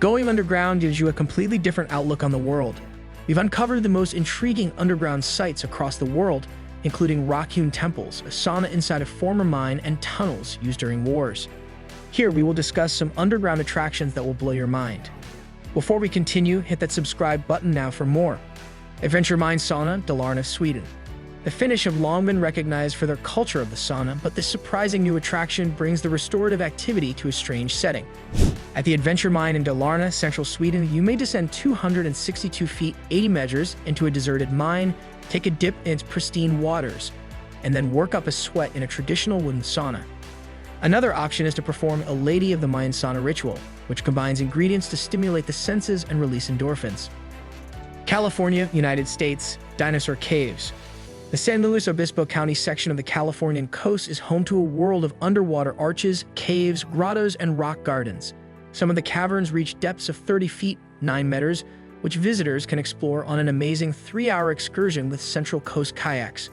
Going underground gives you a completely different outlook on the world. We've uncovered the most intriguing underground sites across the world, including rock-hewn temples, a sauna inside a former mine, and tunnels used during wars. Here, we will discuss some underground attractions that will blow your mind. Before we continue, hit that subscribe button now for more. Adventure Mine Sauna, Dalarna, Sweden. The Finnish have long been recognized for their culture of the sauna, but this surprising new attraction brings the restorative activity to a strange setting. At the Adventure Mine in Dalarna, central Sweden, you may descend 262 feet 80 meters into a deserted mine, take a dip in its pristine waters, and then work up a sweat in a traditional wooden sauna. Another option is to perform a Lady of the Mine sauna ritual, which combines ingredients to stimulate the senses and release endorphins. California, United States, Dinosaur Caves. The San Luis Obispo County section of the Californian coast is home to a world of underwater arches, caves, grottos, and rock gardens. Some of the caverns reach depths of 30 feet, 9 meters, which visitors can explore on an amazing 3-hour excursion with Central Coast kayaks.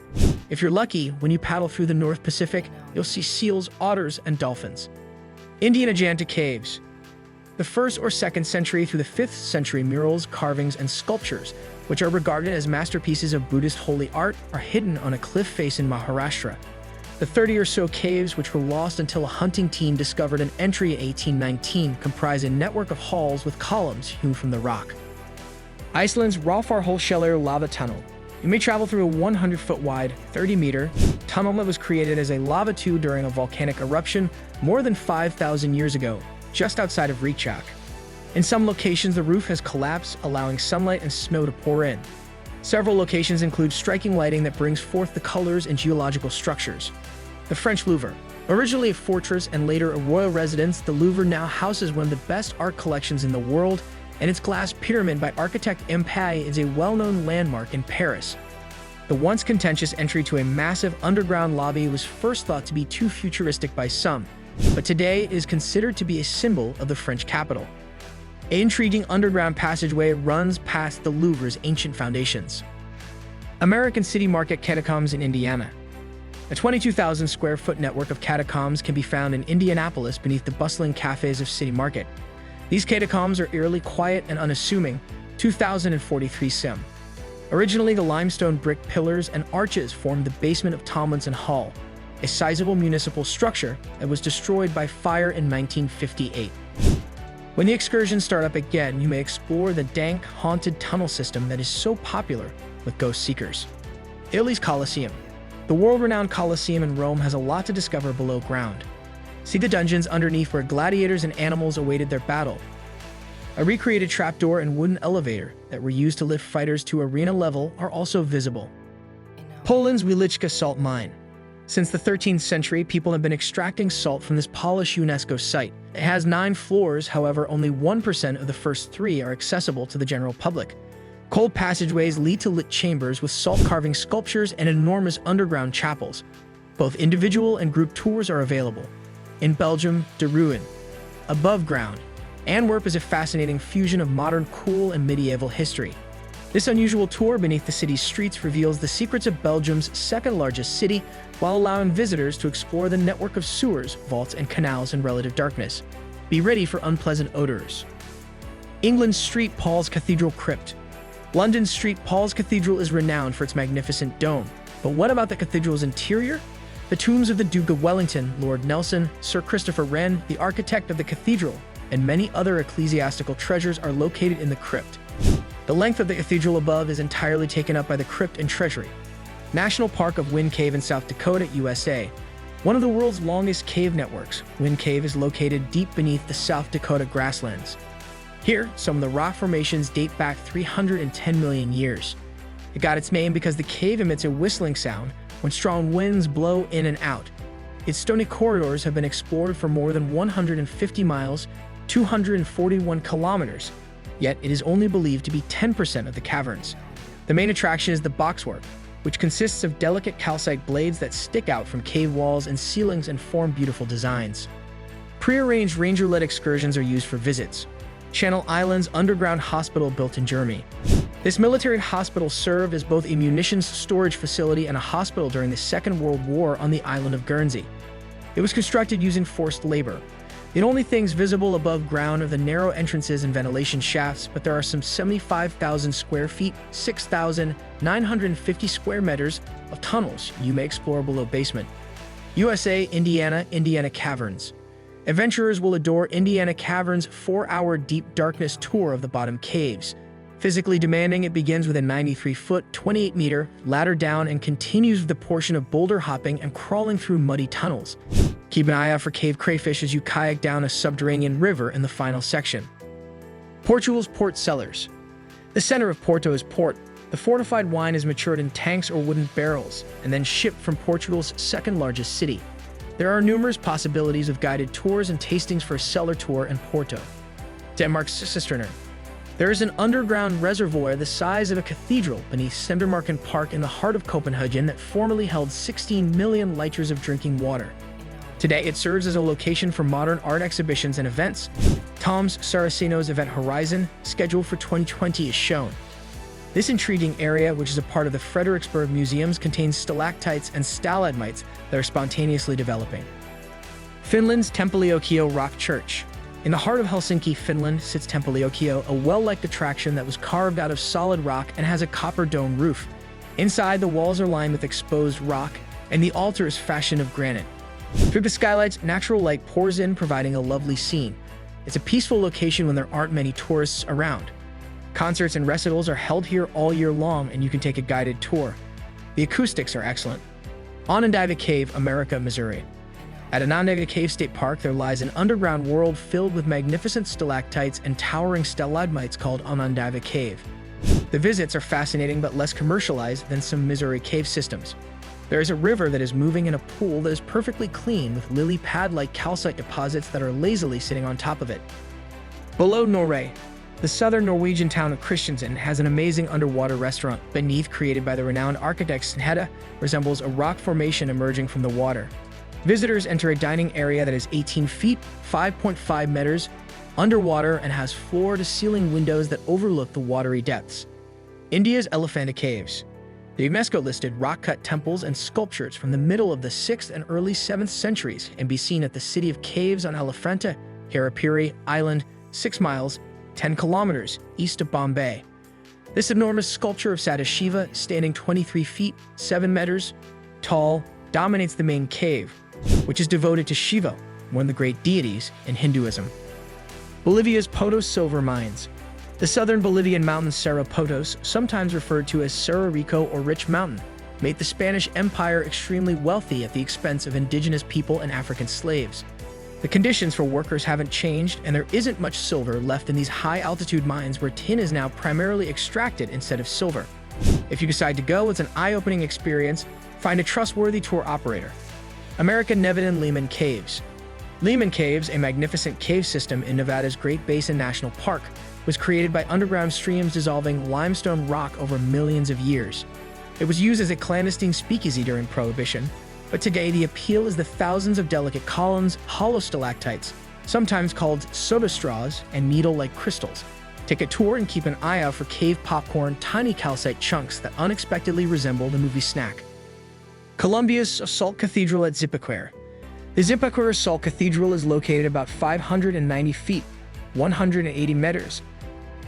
If you're lucky, when you paddle through the North Pacific, you'll see seals, otters, and dolphins. Indian Ajanta Caves. The 1st or 2nd century through the 5th century murals, carvings, and sculptures, which are regarded as masterpieces of Buddhist holy art, are hidden on a cliff face in Maharashtra. The 30 or so caves, which were lost until a hunting team discovered an entry in 1819, comprise a network of halls with columns hewn from the rock. Iceland's Raufarhólshellir lava tunnel. You may travel through a 100-foot wide, 30-meter tunnel that was created as a lava tube during a volcanic eruption more than 5,000 years ago, just outside of Reykjavk. In some locations, the roof has collapsed, allowing sunlight and snow to pour in. Several locations include striking lighting that brings forth the colors and geological structures. The French Louvre. Originally a fortress and later a royal residence, the Louvre now houses one of the best art collections in the world, and its glass pyramid by architect M. Pei is a well-known landmark in Paris. The once contentious entry to a massive underground lobby was first thought to be too futuristic by some, but today it is considered to be a symbol of the French capital. An intriguing underground passageway runs past the Louvre's ancient foundations. American City Market Catacombs in Indiana. A 22,000 square foot network of catacombs can be found in Indianapolis beneath the bustling cafes of City Market. These catacombs are eerily quiet and unassuming, 2,043 sim. Originally, the limestone brick pillars and arches formed the basement of Tomlinson Hall, a sizable municipal structure that was destroyed by fire in 1958. When the excursions start up again, you may explore the dank, haunted tunnel system that is so popular with ghost seekers. Italy's Colosseum. The world-renowned Colosseum in Rome has a lot to discover below ground. See the dungeons underneath where gladiators and animals awaited their battle. A recreated trapdoor and wooden elevator that were used to lift fighters to arena level are also visible. Poland's Wieliczka salt mine. Since the 13th century, people have been extracting salt from this Polish UNESCO site. It has 9 floors, however, only 1% of the first 3 are accessible to the general public. Cold passageways lead to lit chambers with salt-carving sculptures and enormous underground chapels. Both individual and group tours are available. In Belgium, De Ruin. Above ground, Antwerp is a fascinating fusion of modern cool and medieval history. This unusual tour beneath the city's streets reveals the secrets of Belgium's second-largest city, while allowing visitors to explore the network of sewers, vaults, and canals in relative darkness. Be ready for unpleasant odors. England's St. Paul's Cathedral Crypt. London's St. Paul's Cathedral is renowned for its magnificent dome. But what about the cathedral's interior? The tombs of the Duke of Wellington, Lord Nelson, Sir Christopher Wren, the architect of the cathedral, and many other ecclesiastical treasures are located in the crypt. The length of the cathedral above is entirely taken up by the crypt and treasury. National Park of Wind Cave in South Dakota, USA. One of the world's longest cave networks, Wind Cave is located deep beneath the South Dakota grasslands. Here, some of the rock formations date back 310 million years. It got its name because the cave emits a whistling sound when strong winds blow in and out. Its stony corridors have been explored for more than 150 miles, 241 kilometers, yet it is only believed to be 10% of the caverns. The main attraction is the boxwork, which consists of delicate calcite blades that stick out from cave walls and ceilings and form beautiful designs. Pre-arranged ranger-led excursions are used for visits. Channel Island's underground hospital built in Germany. This military hospital served as both a munitions storage facility and a hospital during the Second World War on the island of Guernsey. It was constructed using forced labor. The only things visible above ground are the narrow entrances and ventilation shafts, but there are some 75,000 square feet, 6,950 square meters of tunnels you may explore below basement. USA, Indiana Caverns. Adventurers will adore Indiana Caverns' 4-hour deep darkness tour of the bottom caves. Physically demanding, it begins with a 93-foot, 28-meter ladder down and continues with a portion of boulder hopping and crawling through muddy tunnels. Keep an eye out for cave crayfish as you kayak down a subterranean river in the final section. Portugal's port cellars. The center of Porto is port. The fortified wine is matured in tanks or wooden barrels and then shipped from Portugal's second-largest city. There are numerous possibilities of guided tours and tastings for a cellar tour in Porto. Denmark's cisterner. There is an underground reservoir the size of a cathedral beneath Sendermarken Park in the heart of Copenhagen that formerly held 16 million liters of drinking water. Today, it serves as a location for modern art exhibitions and events. Tom's Saraceno's event horizon, scheduled for 2020, is shown. This intriguing area, which is a part of the Frederiksberg Museums, contains stalactites and stalagmites that are spontaneously developing. Finland's Temppeliokio Rock Church. In the heart of Helsinki, Finland, sits Temppeliokio, a well-liked attraction that was carved out of solid rock and has a copper dome roof. Inside, the walls are lined with exposed rock, and the altar is fashioned of granite. Through the skylights, natural light pours in, providing a lovely scene. It's a peaceful location when there aren't many tourists around. Concerts and recitals are held here all year long, and you can take a guided tour. The acoustics are excellent. Onondaga Cave, America, Missouri. At Onondaga Cave State Park, there lies an underground world filled with magnificent stalactites and towering stalagmites called Onondaga Cave. The visits are fascinating but less commercialized than some Missouri cave systems. There is a river that is moving in a pool that is perfectly clean with lily pad-like calcite deposits that are lazily sitting on top of it. Below Norway, the southern Norwegian town of Kristiansand has an amazing underwater restaurant. Beneath, created by the renowned architect Snehda, resembles a rock formation emerging from the water. Visitors enter a dining area that is 18 feet, 5.5 meters, underwater and has floor-to-ceiling windows that overlook the watery depths. India's Elephanta Caves. The UNESCO listed rock-cut temples and sculptures from the middle of the 6th and early 7th centuries and be seen at the city of caves on Elephanta, Harapuri Island, 6 miles, 10 kilometers east of Bombay. This enormous sculpture of Sadashiva, standing 23 feet, 7 meters tall, dominates the main cave, which is devoted to Shiva, one of the great deities in Hinduism. Bolivia's Potos silver mines. The southern Bolivian mountain Cerro Potos, sometimes referred to as Cerro Rico or Rich Mountain, made the Spanish Empire extremely wealthy at the expense of indigenous people and African slaves. The conditions for workers haven't changed, and there isn't much silver left in these high-altitude mines where tin is now primarily extracted instead of silver. If you decide to go, it's an eye-opening experience. Find a trustworthy tour operator. American Nevada and Lehman Caves. Lehman Caves, a magnificent cave system in Nevada's Great Basin National Park, was created by underground streams dissolving limestone rock over millions of years. It was used as a clandestine speakeasy during Prohibition, but today the appeal is the thousands of delicate columns, hollow stalactites, sometimes called soda straws, and needle-like crystals. Take a tour and keep an eye out for cave popcorn, tiny calcite chunks that unexpectedly resemble the movie Snack. Colombia's Salt Cathedral at Zipaquirá. The Zipaquirá Salt Cathedral is located about 590 feet, 180 meters,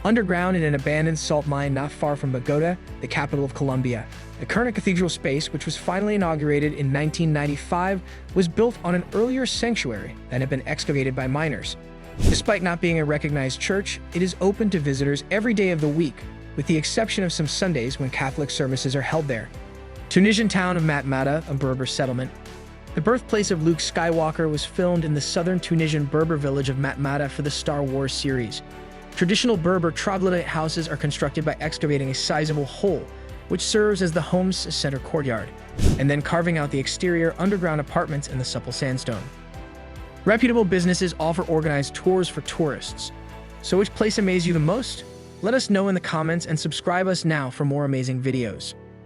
underground in an abandoned salt mine not far from Bogota, the capital of Colombia. The current cathedral space, which was finally inaugurated in 1995, was built on an earlier sanctuary that had been excavated by miners. Despite not being a recognized church, it is open to visitors every day of the week, with the exception of some Sundays when Catholic services are held there. Tunisian town of Matmata, a Berber settlement. The birthplace of Luke Skywalker was filmed in the southern Tunisian Berber village of Matmata for the Star Wars series. Traditional Berber troglodyte houses are constructed by excavating a sizable hole, which serves as the home's center courtyard, and then carving out the exterior underground apartments in the supple sandstone. Reputable businesses offer organized tours for tourists. So which place amazed you the most? Let us know in the comments and subscribe us now for more amazing videos.